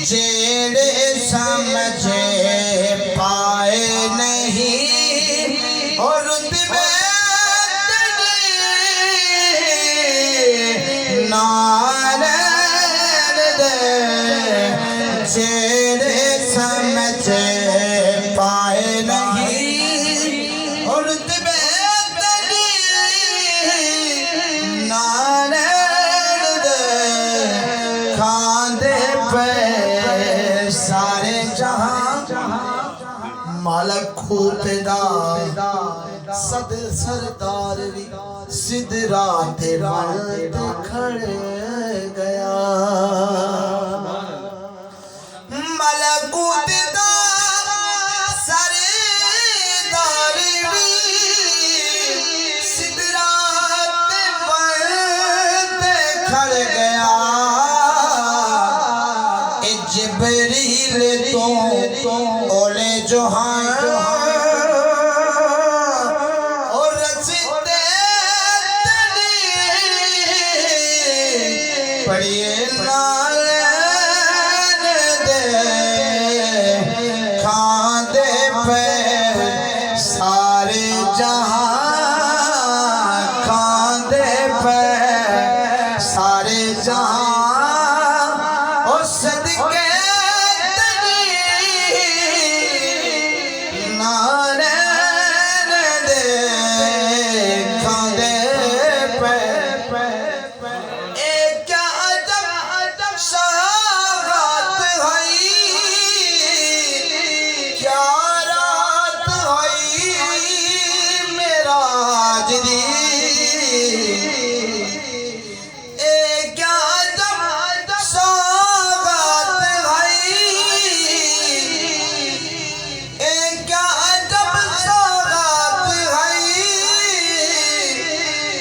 जेड़े समझे पाए नहीं और रुतबे नारे दे जेड़े समझे पाए नहीं और रुतबे नारे दे खांदे पे सारे जहां मालक खुदा सद सरदार भी सिदरा ते वंद खड़े गया मालक खुदा सरदार भी सिदरा ते वंद खड़े गया ए जिब्रील तो ओले जोहान पढ़िए नाल दे खांदे पे सारे जहां खांदे पे सारे जहां ओ सदके नाल दे खांदे पे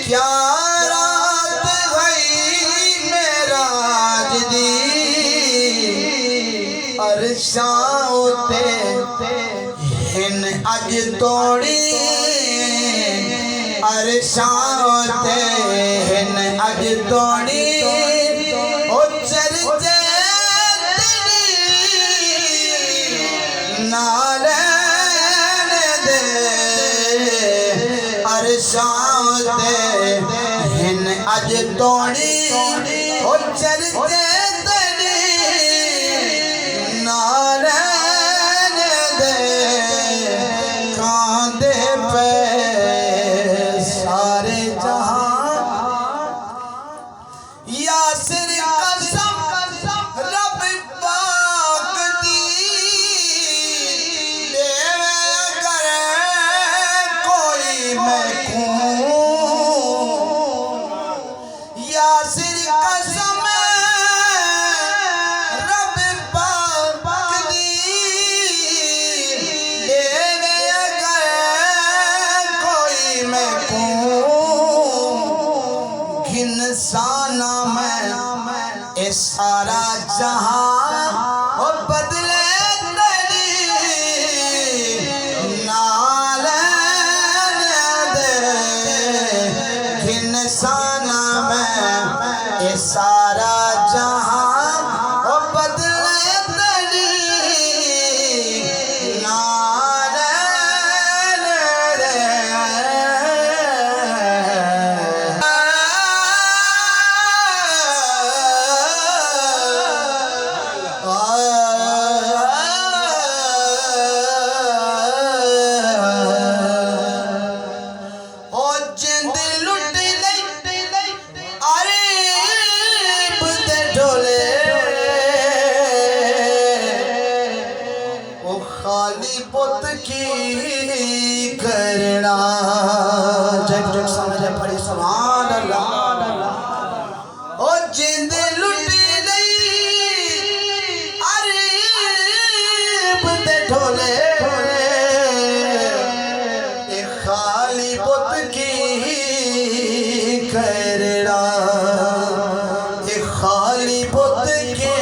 क्या रात भई मेराज दी अरशां उते हिन अज तोड़ी अरशां उते हिन अज तोड़ी ओ चरजे नाले दे अरशां हिन अज तोड़ी ओ चरजे तेरी नाले दे खांदे पे सारे जहां यासिर कसम रब पाक दी देवे अगर कोई मैं यासिर कसम रब पाक दी देवे अगर कोई मैं घिनसाना मैं ए सारा जहां ओ बदले तेरी नाले दे घिनसाना ये सारा जहां ओ बदले तेरी नाले दे ओ जिंद लुट खाली पुत की करना जग जग समझे पड़ी सुभान अल्लाह ओ जिंद लुटी नहीं अरीब ते ढोले ए खाली पुत की करना ए खाली पुत के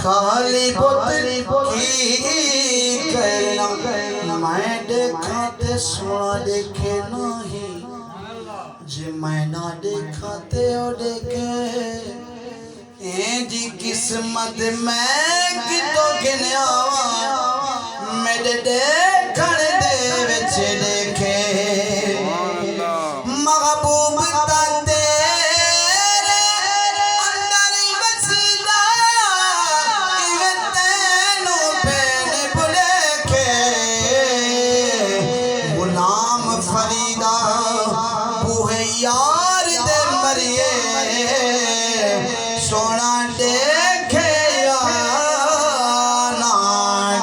खाली पुतली की करना मैं देखा ते सुना देखे नहीं जे मैं ना देखा ते ओ देखे जी किस्मत में कितों गिनया मेरे देखण दे विच देखे महबूब ता तेरे अंदर ही बसदा इवे तैनू पैन बुलेखे गुलाम फरीदा बूहे यार दे मरिए सोना देखे या ना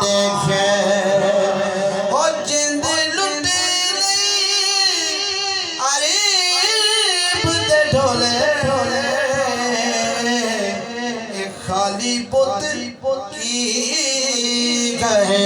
देखे ओ जिंद लुटी नहीं अरीब दे ढोले खाली पुत की कहे